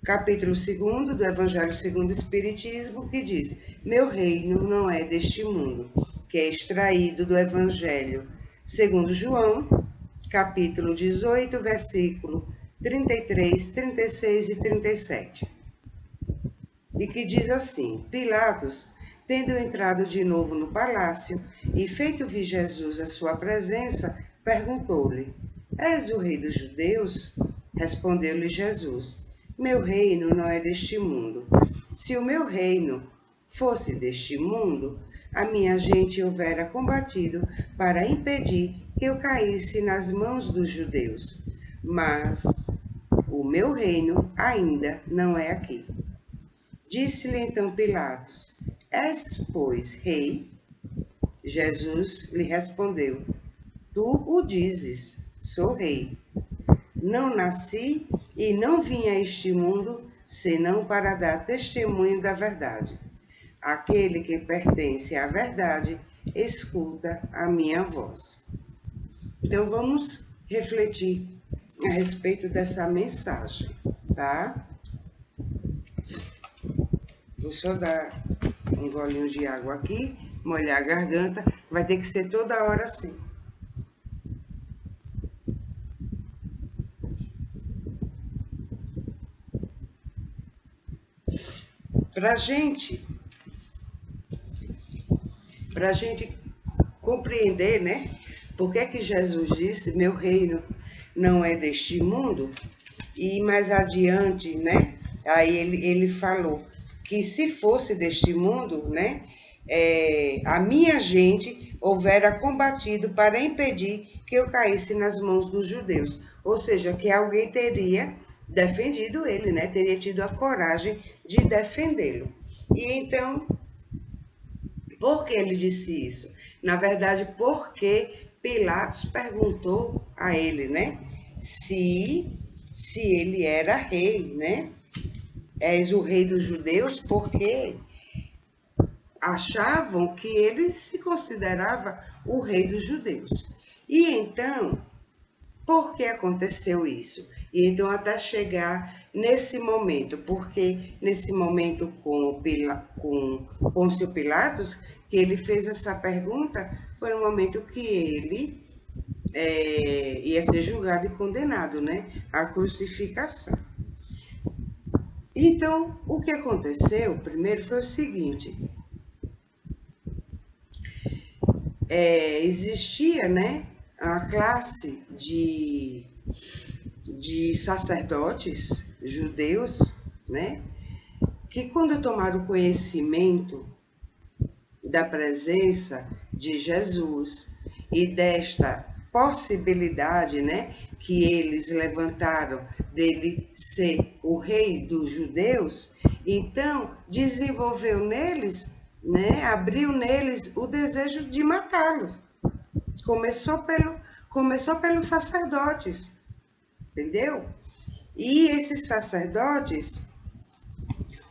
capítulo 2 do Evangelho segundo o Espiritismo, que diz: meu reino não é deste mundo, que é extraído do Evangelho segundo João, capítulo 18, versículo 33, 36 e 37. E que diz assim: Pilatos, tendo entrado de novo no palácio e feito vir Jesus à sua presença, perguntou-lhe: És o rei dos judeus? Respondeu-lhe Jesus: meu reino não é deste mundo. Se o meu reino fosse deste mundo, a minha gente houvera combatido para impedir que eu caísse nas mãos dos judeus. Mas o meu reino ainda não é aqui. Disse-lhe então Pilatos: És, pois, rei? Jesus lhe respondeu: Tu o dizes, sou rei. Não nasci e não vim a este mundo senão para dar testemunho da verdade. Aquele que pertence à verdade escuta a minha voz. Então vamos refletir a respeito dessa mensagem, tá? Vou só dar um golinho de água aqui, molhar a garganta, vai ter que ser toda hora assim. Para a gente compreender, né? Por que que Jesus disse, meu reino não é deste mundo? E mais adiante, né? Aí ele falou que se fosse deste mundo, né? A minha gente houvera combatido para impedir que eu caísse nas mãos dos judeus. Ou seja, que alguém teria defendido ele, né? Teria tido a coragem de defendê-lo. E então, por que ele disse isso? Na verdade, porque Pilatos perguntou a ele, né? Se ele era rei, né? És o rei dos judeus, porque achavam que ele se considerava o rei dos judeus. E então, por que aconteceu isso? E então, até chegar nesse momento, porque nesse momento com Pôncio Pilatos, que ele fez essa pergunta, foi no momento que ele ia ser julgado e condenado, né? À crucificação. Então, o que aconteceu primeiro foi o seguinte: existia, né, a classe de sacerdotes judeus, né, que quando tomaram conhecimento da presença de Jesus e desta possibilidade, né, que eles levantaram dele ser o rei dos judeus, então desenvolveu neles, né, abriu neles o desejo de matá-lo. Começou pelos sacerdotes, entendeu? E esses sacerdotes,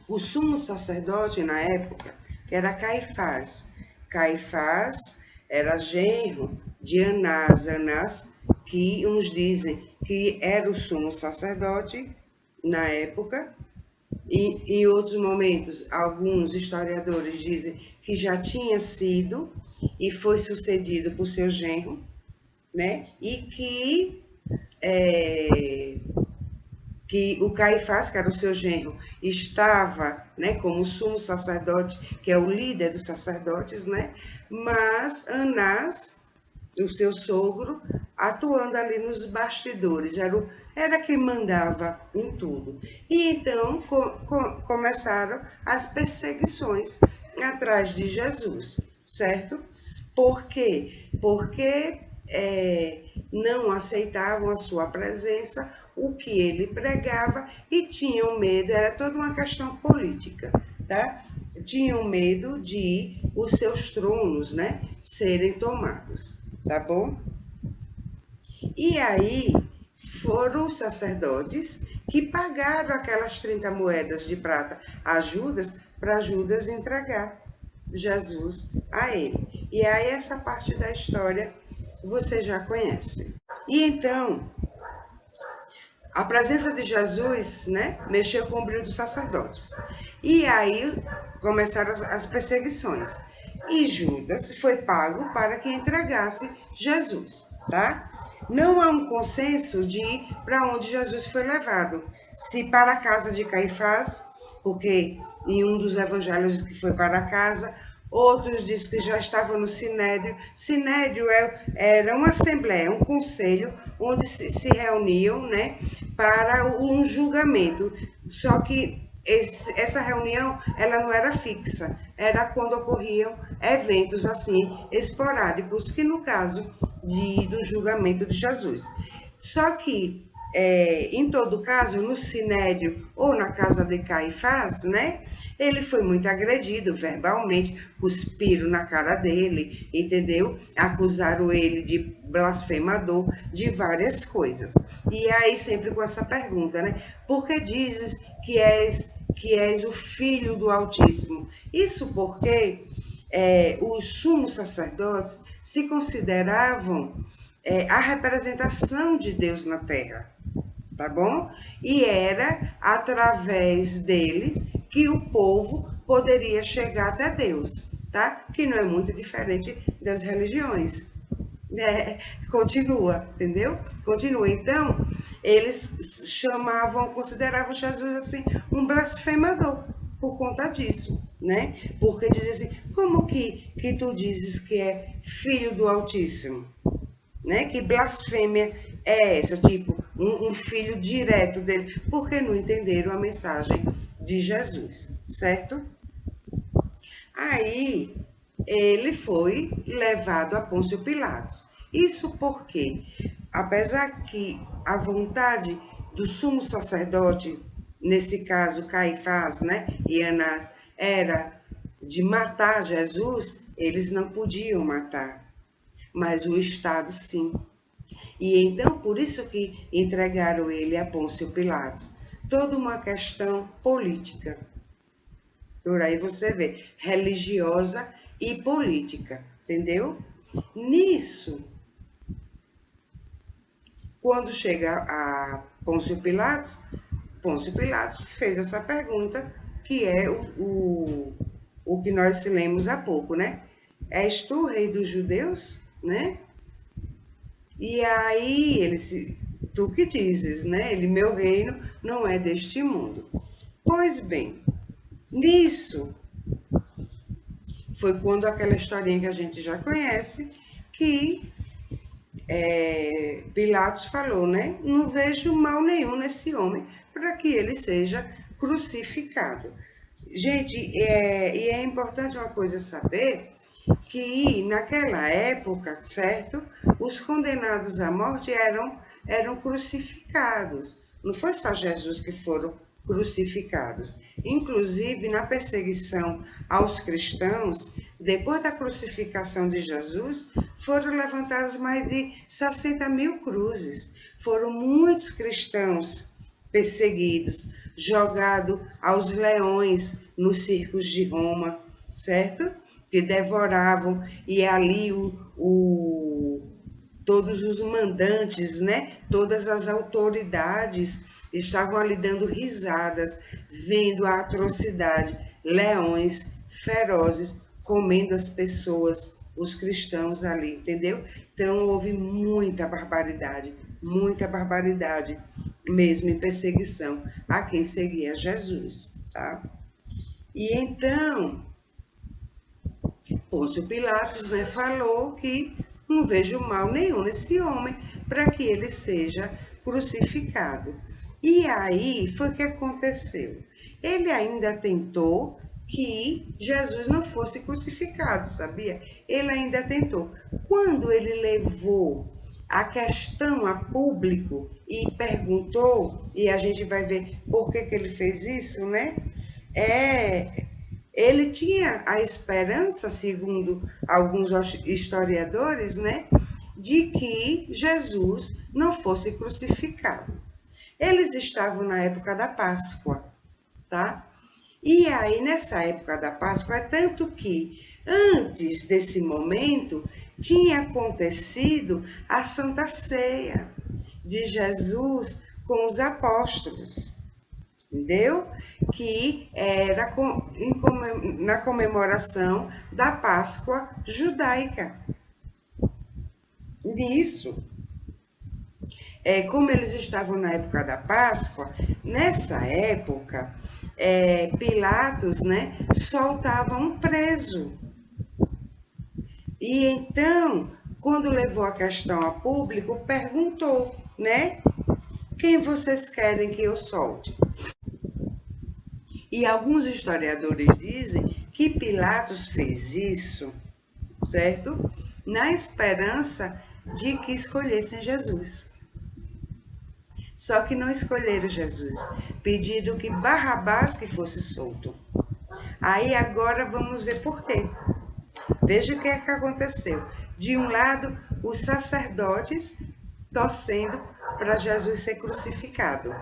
o sumo sacerdote na época era Caifás. Caifás era genro de Anás. Anás, que uns dizem que era o sumo sacerdote na época. E em outros momentos, alguns historiadores dizem que já tinha sido e foi sucedido por seu genro, né? E que o Caifás, que era o seu genro, estava, né, como sumo sacerdote, que é o líder dos sacerdotes, né? Mas Anás, o seu sogro, atuando ali nos bastidores, era quem mandava em tudo. E então começaram as perseguições atrás de Jesus, certo? Por quê? Porque não aceitavam a sua presença, o que ele pregava, e tinham medo, era toda uma questão política, tá? Tinham medo de os seus tronos, né, serem tomados, tá bom? E aí foram os sacerdotes que pagaram aquelas 30 moedas de prata a Judas, para Judas entregar Jesus a ele. E aí essa parte da história você já conhece. E então, a presença de Jesus, né, mexeu com o brilho dos sacerdotes. E aí começaram as perseguições. E Judas foi pago para que entregasse Jesus, tá? Não há um consenso de para onde Jesus foi levado. Se para a casa de Caifás, porque em um dos evangelhos que foi para casa, outros dizem que já estava no Sinédrio. Sinédrio era uma assembleia, um conselho, onde se reuniam, né, para um julgamento. Só que essa reunião ela não era fixa, era quando ocorriam eventos assim esporádicos, que no caso do julgamento de Jesus. Só que em todo caso, no Sinédrio ou na casa de Caifás, né? Ele foi muito agredido verbalmente, cuspiram na cara dele, entendeu? Acusaram ele de blasfemador, de várias coisas. E aí sempre com essa pergunta, né? Por que dizes que és o filho do Altíssimo? Isso porque os sumos sacerdotes se consideravam a representação de Deus na terra, tá bom? E era através deles que o povo poderia chegar até Deus, tá? Que não é muito diferente das religiões. Continua, entendeu? Continua. Então, eles consideravam Jesus assim um blasfemador por conta disso, né? Porque dizia assim, como que tu dizes que é filho do Altíssimo? Né? Que blasfêmia é essa? Tipo, um filho direto dele, porque não entenderam a mensagem de Jesus, certo? Aí ele foi levado a Pôncio Pilatos. Isso porque, apesar que a vontade do sumo sacerdote, nesse caso Caifás, né, e Anás, era de matar Jesus, eles não podiam matar, mas o Estado sim. E então, por isso que entregaram ele a Pôncio Pilatos. Toda uma questão política. Por aí você vê, religiosa e política, entendeu? Nisso, quando chega a Pôncio Pilatos fez essa pergunta, que é o que nós lemos há pouco, né? És tu, rei dos judeus? Né? E aí tu que dizes, né? Ele, meu reino não é deste mundo. Pois bem, nisso foi quando aquela historinha que a gente já conhece, que Pilatos falou, né? Não vejo mal nenhum nesse homem para que ele seja crucificado. Gente, e é importante uma coisa saber, que naquela época, certo? Os condenados à morte eram crucificados. Não foi só Jesus que foram crucificados. Inclusive, na perseguição aos cristãos, depois da crucificação de Jesus, foram levantadas mais de 60 mil cruzes. Foram muitos cristãos perseguidos, jogados aos leões nos circos de Roma, certo? Que devoravam, e ali todos os mandantes, né? Todas as autoridades estavam ali dando risadas, vendo a atrocidade, leões ferozes comendo as pessoas, os cristãos ali, entendeu? Então houve muita barbaridade mesmo em perseguição a quem seguia Jesus, tá? E então Pôncio Pilatos, né, falou que não vejo mal nenhum nesse homem para que ele seja crucificado. E aí foi o que aconteceu. Ele ainda tentou que Jesus não fosse crucificado, sabia? Ele ainda tentou. Quando ele levou a questão a público e perguntou, e a gente vai ver por que ele fez isso, né? Ele tinha a esperança, segundo alguns historiadores, né, de que Jesus não fosse crucificado. Eles estavam na época da Páscoa, tá? E aí, nessa época da Páscoa, é tanto que antes desse momento tinha acontecido a Santa Ceia de Jesus com os apóstolos, entendeu? Que era na comemoração da Páscoa judaica. Nisso, como eles estavam na época da Páscoa, nessa época, Pilatos, né, soltava um preso. E então, quando levou a questão a público, perguntou, né, quem vocês querem que eu solte? E alguns historiadores dizem que Pilatos fez isso, certo? Na esperança de que escolhessem Jesus. Só que não escolheram Jesus, pedindo que Barrabás que fosse solto. Aí agora vamos ver por quê. Veja o que é que aconteceu. De um lado, os sacerdotes torcendo para Jesus ser crucificado,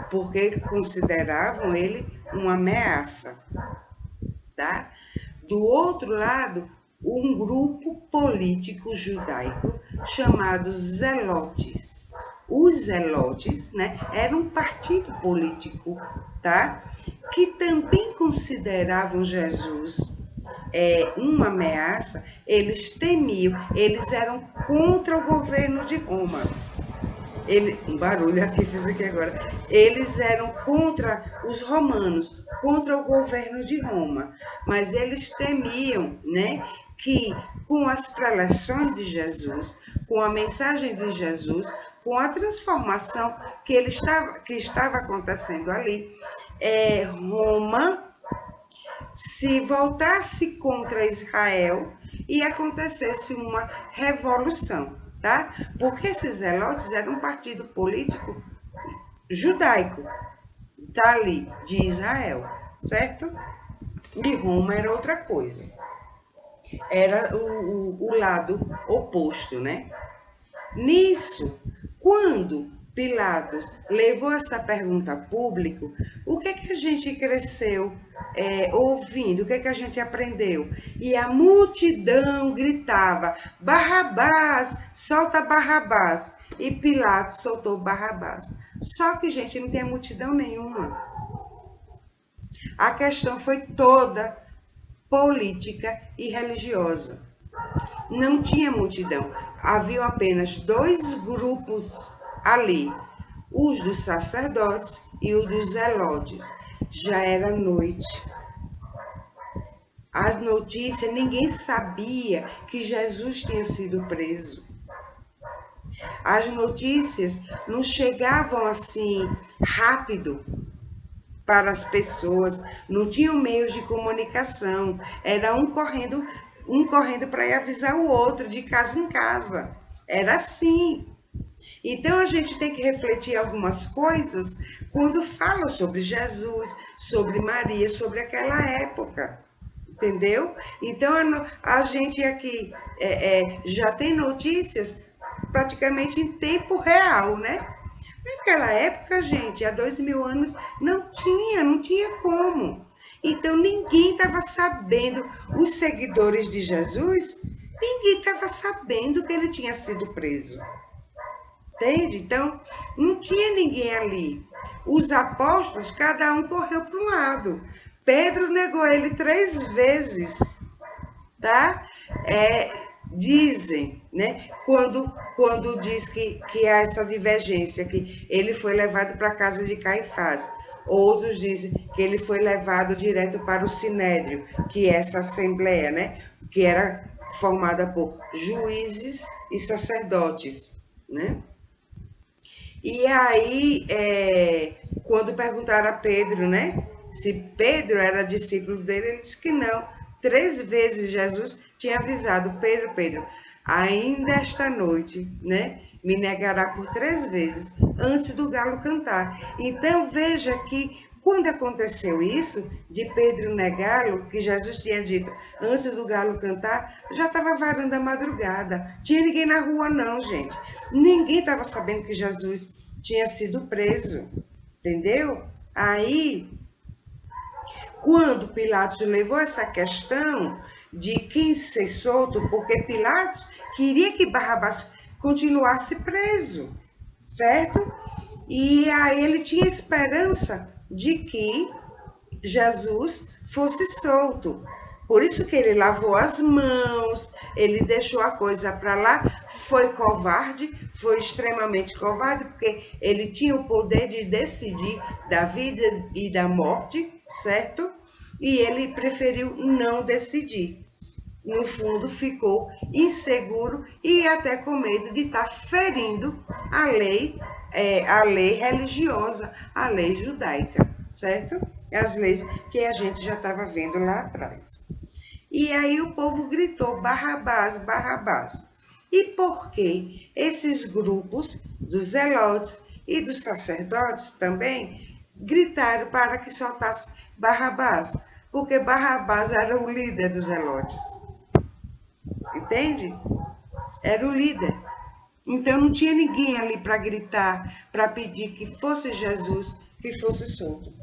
porque consideravam ele uma ameaça, tá? Do outro lado, um grupo político judaico chamado Zelotes. Os Zelotes, né, eram um partido político, tá? Que também consideravam Jesus uma ameaça, eles temiam, eles eram contra o governo de Roma. Um barulho aqui, fiz aqui agora. Eles eram contra os romanos, contra o governo de Roma, mas eles temiam, né, que com as preleções de Jesus, com a mensagem de Jesus, com a transformação que estava acontecendo ali, Roma se voltasse contra Israel e acontecesse uma revolução, tá? Porque esses zelotes eram um partido político judaico, tá ali, de Israel, certo? E Roma era outra coisa. Era o lado oposto, né? Nisso, quando Pilatos levou essa pergunta a público, o que é que a gente cresceu ouvindo? O que é que a gente aprendeu? E a multidão gritava, Barrabás, solta Barrabás. E Pilatos soltou Barrabás. Só que, gente, não tem multidão nenhuma. A questão foi toda política e religiosa. Não tinha multidão. Havia apenas dois grupos ali, os dos sacerdotes e os dos zelotes. Já era noite. As notícias, ninguém sabia que Jesus tinha sido preso. As notícias não chegavam assim rápido para as pessoas, não tinham meios de comunicação, era um correndo para ir avisar o outro de casa em casa. Era assim. Então a gente tem que refletir algumas coisas quando fala sobre Jesus, sobre Maria, sobre aquela época. Entendeu? Então a gente aqui já tem notícias praticamente em tempo real, né? Naquela época, gente, há 2000 anos, não tinha como. Então, ninguém estava sabendo, os seguidores de Jesus, ninguém estava sabendo que ele tinha sido preso. Entende? Então, não tinha ninguém ali. Os apóstolos, cada um correu para um lado. Pedro negou ele 3 vezes, tá? Dizem, né, quando diz que há essa divergência, que ele foi levado para a casa de Caifás. Outros dizem que ele foi levado direto para o Sinédrio, que é essa assembleia, né, que era formada por juízes e sacerdotes, né? E aí, quando perguntaram a Pedro, né, se Pedro era discípulo dele, ele disse que não. 3 vezes Jesus tinha avisado, Pedro, ainda esta noite, né, me negará por 3 vezes, antes do galo cantar. Então, veja que quando aconteceu isso, de Pedro negá-lo, que Jesus tinha dito, antes do galo cantar, já estava varando a madrugada. Tinha ninguém na rua não, gente. Ninguém estava sabendo que Jesus tinha sido preso, entendeu? Aí, quando Pilatos levou essa questão de quem ser solto, porque Pilatos queria que Barrabás continuasse preso, certo? E aí ele tinha esperança de que Jesus fosse solto. Por isso que ele lavou as mãos, ele deixou a coisa para lá, foi covarde, foi extremamente covarde, porque ele tinha o poder de decidir da vida e da morte, certo? E ele preferiu não decidir. No fundo, ficou inseguro e até com medo de estar ferindo a lei religiosa, a lei judaica, certo? As leis que a gente já estava vendo lá atrás. E aí o povo gritou: Barrabás, Barrabás. E por que esses grupos dos zelotes e dos sacerdotes também gritaram para que soltasse Barrabás? Porque Barrabás era o líder dos zelotes. Entende? Era o líder. Então não tinha ninguém ali para gritar, para pedir que fosse Jesus que fosse solto.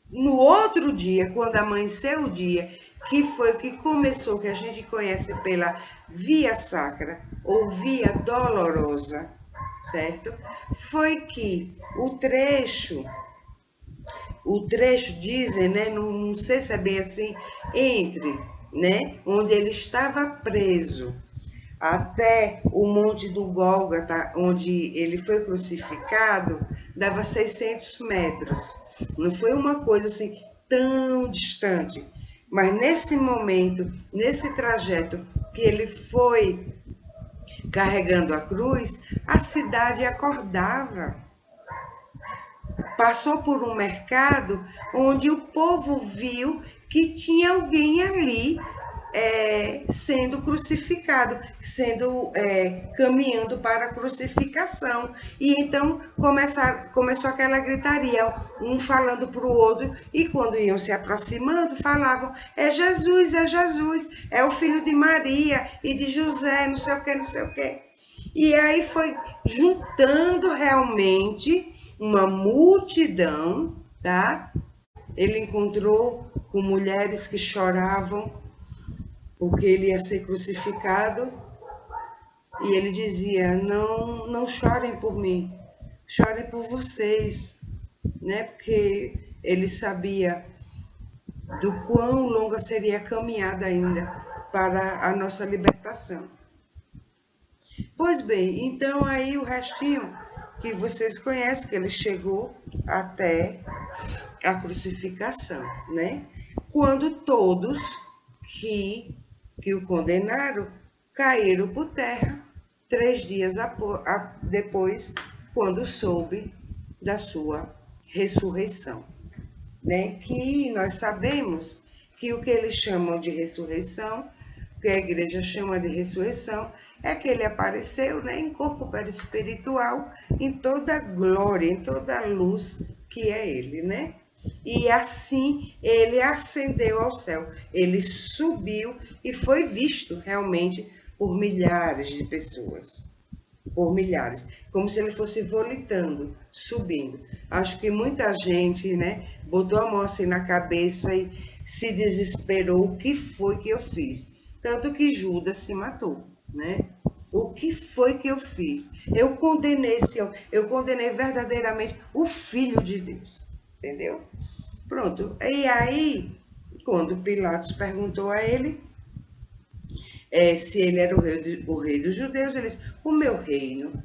No outro dia, quando amanheceu o dia, que foi o que começou, que a gente conhece pela via sacra ou via dolorosa, certo? Foi que o trecho dizem, né, não sei se é bem assim, entre, né, onde ele estava preso até o Monte do Gólgota, onde ele foi crucificado, dava 600 metros. Não foi uma coisa assim tão distante. Mas nesse momento, nesse trajeto que ele foi carregando a cruz, a cidade acordava. Passou por um mercado onde o povo viu que tinha alguém ali sendo crucificado, caminhando para a crucificação. E então começou aquela gritaria, um falando para o outro, e quando iam se aproximando, falavam: é Jesus, é o filho de Maria e de José, não sei o que, não sei o que. E aí foi juntando realmente uma multidão, tá? Ele encontrou com mulheres que choravam porque ele ia ser crucificado, e ele dizia: não, não chorem por mim, chorem por vocês, né? Porque ele sabia do quão longa seria a caminhada ainda para a nossa libertação. Pois bem, então aí o restinho que vocês conhecem, que ele chegou até a crucificação, né? Quando todos que o condenaram caíram por terra 3 dias depois, quando soube da sua ressurreição, né? Que nós sabemos que o que eles chamam de ressurreição, que a igreja chama de ressurreição, é que ele apareceu, né, em corpo perispiritual, em toda a glória, em toda a luz que é ele, né? E assim ele ascendeu ao céu, ele subiu e foi visto realmente por milhares de pessoas. Por milhares, como se ele fosse volitando, subindo. Acho que muita gente, né, botou a mão assim na cabeça e se desesperou. O que foi que eu fiz? Tanto que Judas se matou, né? O que foi que eu fiz? Eu condenei verdadeiramente o Filho de Deus, entendeu? Pronto. E aí, quando Pilatos perguntou a ele se ele era o rei dos judeus, ele disse: o meu reino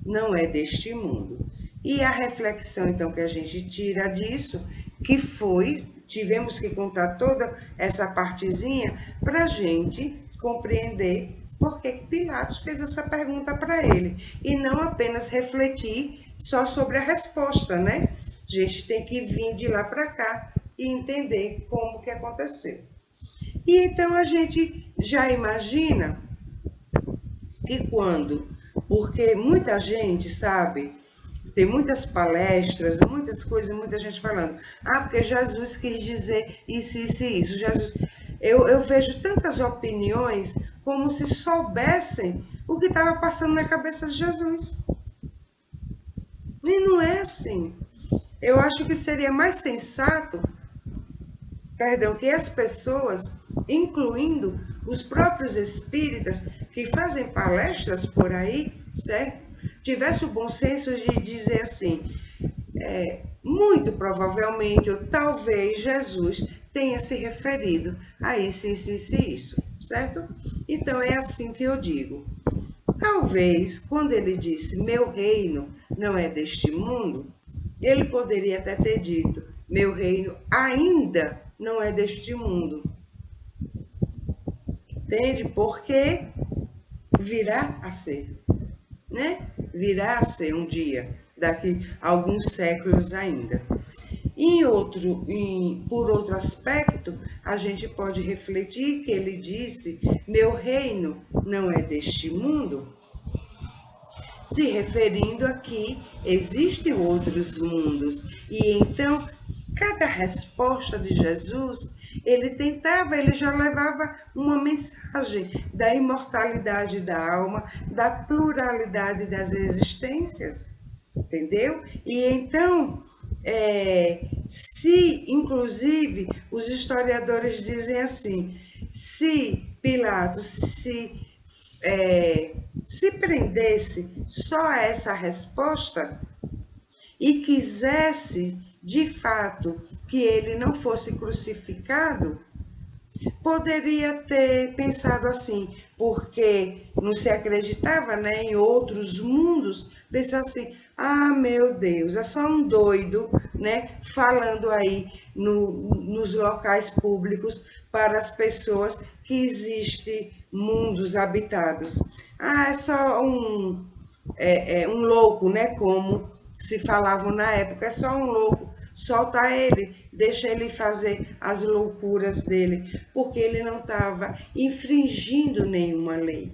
não é deste mundo. E a reflexão, então, que a gente tira disso, que foi, tivemos que contar toda essa partezinha para a gente compreender por que Pilatos fez essa pergunta para ele, e não apenas refletir só sobre a resposta, né? A gente tem que vir de lá para cá e entender como que aconteceu. E então a gente já imagina que porque muita gente sabe, tem muitas palestras, muitas coisas, muita gente falando: porque Jesus quis dizer isso, isso e isso. Jesus... Eu vejo tantas opiniões como se soubessem o que estava passando na cabeça de Jesus. E não é assim. Eu acho que seria mais sensato, que as pessoas, incluindo os próprios espíritas que fazem palestras por aí, certo? tivesse o bom senso de dizer assim, muito provavelmente, ou talvez Jesus tenha se referido a isso, isso, certo? Então é assim que eu digo. Talvez, quando ele disse, meu reino não é deste mundo, ele poderia até ter dito, meu reino ainda não é deste mundo. Entende? Porque virá a ser, né? Virá a ser um dia, daqui a alguns séculos ainda. Por outro aspecto, a gente pode refletir que ele disse, meu reino não é deste mundo, se referindo a que existem outros mundos. E então, cada resposta de Jesus, ele já levava uma mensagem da imortalidade da alma, da pluralidade das existências, entendeu? E então, se, inclusive, os historiadores dizem assim, se Pilatos se prendesse só a essa resposta e quisesse, de fato, que ele não fosse crucificado, poderia ter pensado assim, porque não se acreditava, né, em outros mundos, pensar assim, ah, meu Deus, é só um doido, né, falando aí nos locais públicos para as pessoas que existem mundos habitados. Ah, é só um louco, né, como se falavam na época, é só um louco, solta ele, deixa ele fazer as loucuras dele, porque ele não estava infringindo nenhuma lei,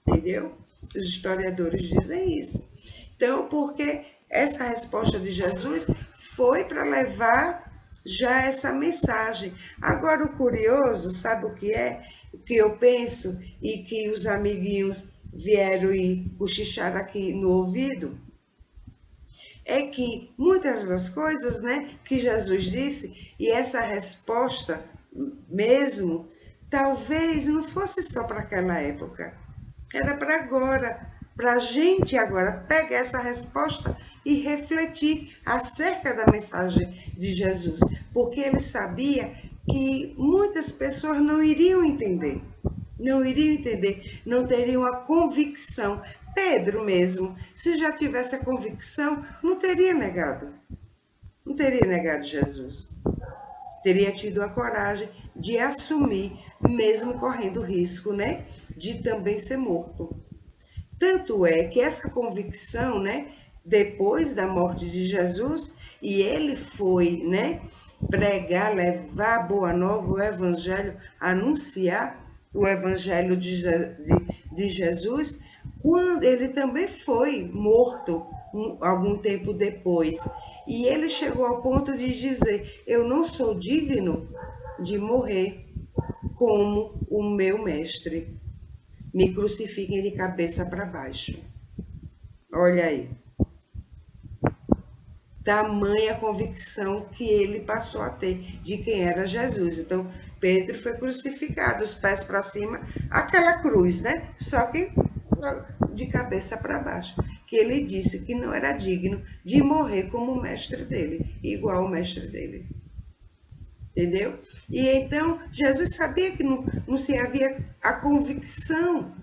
entendeu? Os historiadores dizem isso. Então, porque essa resposta de Jesus foi para levar já essa mensagem. Agora, o curioso, sabe o que é? O que eu penso e que os amiguinhos vieram e cochicharam aqui no ouvido? É que muitas das coisas, né, que Jesus disse, e essa resposta mesmo, talvez não fosse só para aquela época, era para agora, para a gente agora pegar essa resposta e refletir acerca da mensagem de Jesus, porque ele sabia que muitas pessoas não iriam entender, não teriam a convicção. Pedro mesmo, se já tivesse a convicção, não teria negado Jesus. Teria tido a coragem de assumir, mesmo correndo risco, né, de também ser morto. Tanto é que essa convicção, né, depois da morte de Jesus, e ele foi, né, pregar, levar a boa nova, o evangelho, anunciar o evangelho de Jesus, quando ele também foi morto algum tempo depois. E ele chegou ao ponto de dizer, eu não sou digno de morrer como o meu mestre. Me crucifiquem de cabeça para baixo. Olha aí. Tamanha convicção que ele passou a ter de quem era Jesus. Então, Pedro foi crucificado, os pés para cima, aquela cruz, né? Só que de cabeça para baixo. Que ele disse que não era digno de morrer como o mestre dele, igual o mestre dele. Entendeu? E então, Jesus sabia que não se havia a convicção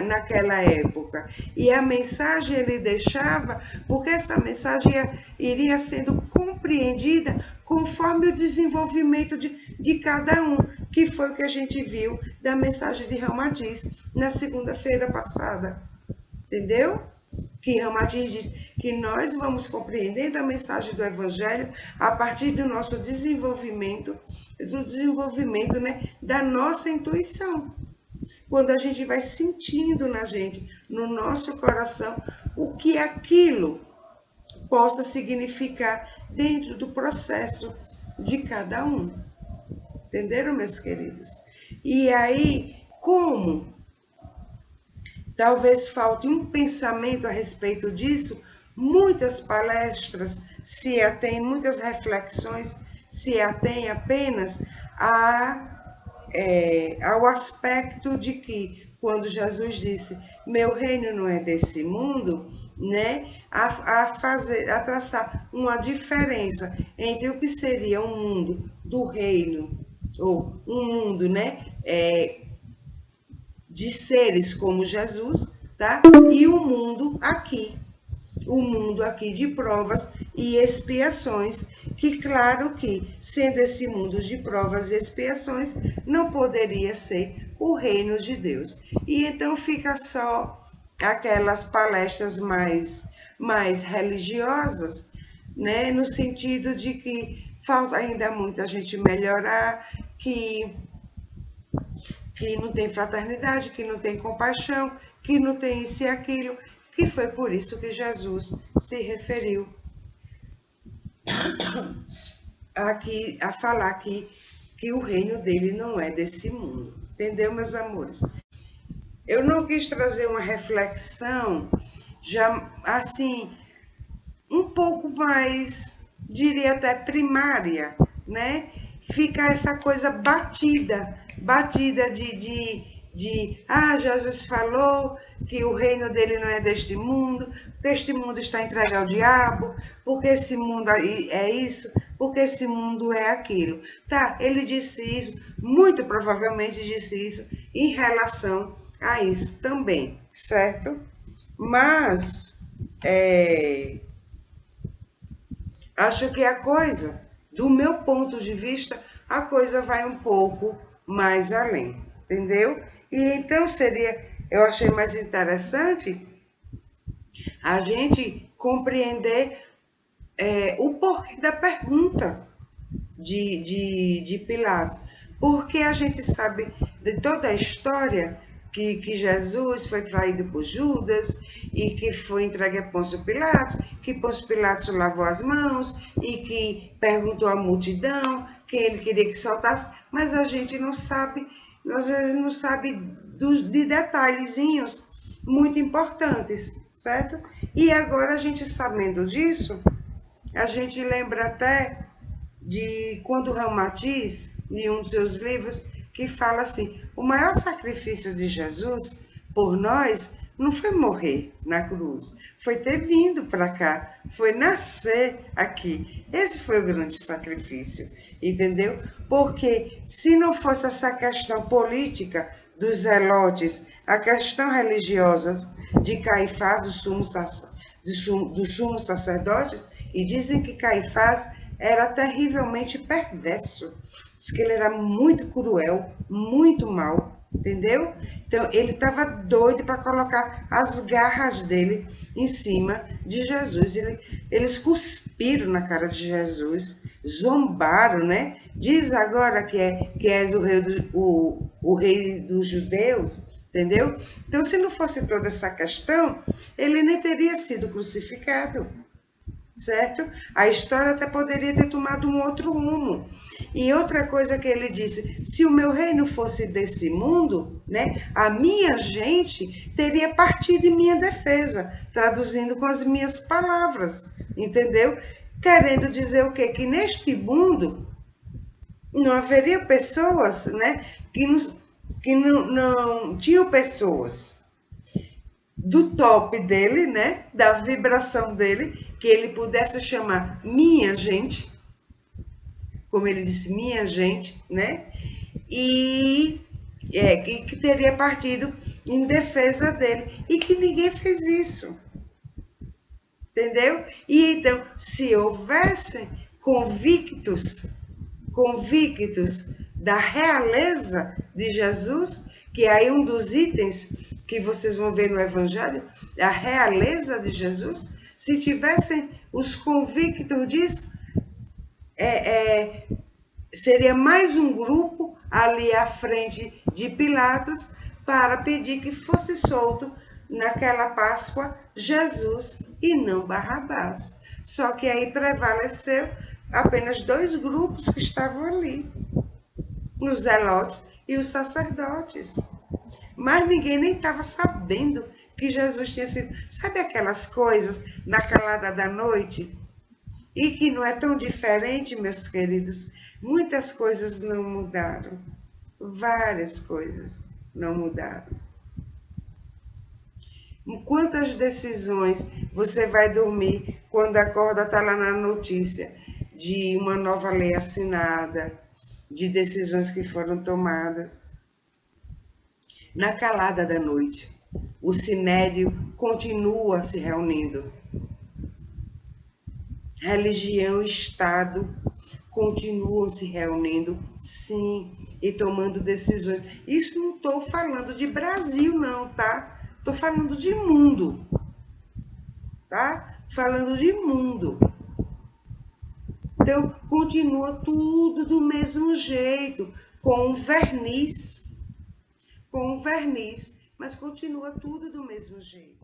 naquela época. E a mensagem ele deixava, porque essa mensagem iria sendo compreendida conforme o desenvolvimento de cada um, que foi o que a gente viu da mensagem de Ramatiz na segunda-feira passada. Entendeu? Que Ramatiz diz que nós vamos compreendendo a mensagem do Evangelho a partir do nosso desenvolvimento, né, da nossa intuição. Quando a gente vai sentindo na gente, no nosso coração, o que aquilo possa significar dentro do processo de cada um. Entenderam, meus queridos? E aí, como talvez falte um pensamento a respeito disso, muitas palestras se atêm, muitas reflexões se atêm apenas ao aspecto de que quando Jesus disse, meu reino não é desse mundo, né? A traçar uma diferença entre o que seria um mundo do reino, ou um mundo, né? De seres como Jesus, tá? E o mundo aqui. O mundo aqui de provas e expiações, que claro que, sendo esse mundo de provas e expiações, não poderia ser o reino de Deus. E então fica só aquelas palestras mais religiosas, né? No sentido de que falta ainda muita gente melhorar, que não tem fraternidade, que não tem compaixão, que não tem isso e aquilo, que foi por isso que Jesus se referiu aqui, a falar que o reino dele não é desse mundo. Entendeu, meus amores? Eu não quis trazer uma reflexão já assim um pouco mais, diria até primária, né? Fica essa coisa batida Jesus falou que o reino dele não é deste mundo, porque este mundo está entregue ao diabo, porque esse mundo é isso, porque esse mundo é aquilo. Tá, ele disse isso, muito provavelmente disse isso em relação a isso também, certo? Mas, acho que a coisa, do meu ponto de vista, a coisa vai um pouco mais além, entendeu? E então eu achei mais interessante a gente compreender o porquê da pergunta de Pilatos, porque a gente sabe de toda a história que Jesus foi traído por Judas e que foi entregue a Pôncio Pilatos, que Pôncio Pilatos lavou as mãos e que perguntou à multidão quem ele queria que soltasse, mas a gente não sabe, às vezes não sabe de detalhezinhos muito importantes, certo? E agora a gente sabendo disso, a gente lembra até de quando Ramatiz, em um dos seus livros, que fala assim, o maior sacrifício de Jesus por nós não foi morrer na cruz, foi ter vindo para cá, foi nascer aqui. Esse foi o grande sacrifício, entendeu? Porque se não fosse essa questão política dos zelotes, a questão religiosa de Caifás, dos sumos sacerdotes, e dizem que Caifás era terrivelmente perverso. Diz que ele era muito cruel, muito mau, entendeu? Então, ele estava doido para colocar as garras dele em cima de Jesus. Eles cuspiram na cara de Jesus, zombaram, né? Diz agora que és o rei dos judeus, entendeu? Então, se não fosse toda essa questão, ele nem teria sido crucificado, certo? A história até poderia ter tomado um outro rumo. E outra coisa que ele disse, se o meu reino fosse desse mundo, né, a minha gente teria partido em minha defesa, traduzindo com as minhas palavras, entendeu? Querendo dizer o quê? Que neste mundo não haveria pessoas, né, que não tinham pessoas do top dele, né, da vibração dele, que ele pudesse chamar minha gente, como ele disse, minha gente, né, e que teria partido em defesa dele, e que ninguém fez isso, entendeu? E então, se houvesse convictos da realeza de Jesus, que é aí um dos itens que vocês vão ver no Evangelho, a realeza de Jesus, se tivessem os convictos disso, seria mais um grupo ali à frente de Pilatos para pedir que fosse solto naquela Páscoa Jesus e não Barrabás. Só que aí prevaleceu apenas dois grupos que estavam ali, os zelotes e os sacerdotes. Mas ninguém nem estava sabendo que Jesus tinha sido... Sabe aquelas coisas na calada da noite? E que não é tão diferente, meus queridos. Muitas coisas não mudaram. Várias coisas não mudaram. Quantas decisões você vai dormir quando acorda, está lá na notícia de uma nova lei assinada, de decisões que foram tomadas. Na calada da noite, o Sinédrio continua se reunindo. Religião e Estado continuam se reunindo, sim, e tomando decisões. Isso não estou falando de Brasil, não, tá? Estou falando de mundo, tá? Falando de mundo. Então, continua tudo do mesmo jeito, com verniz, mas continua tudo do mesmo jeito.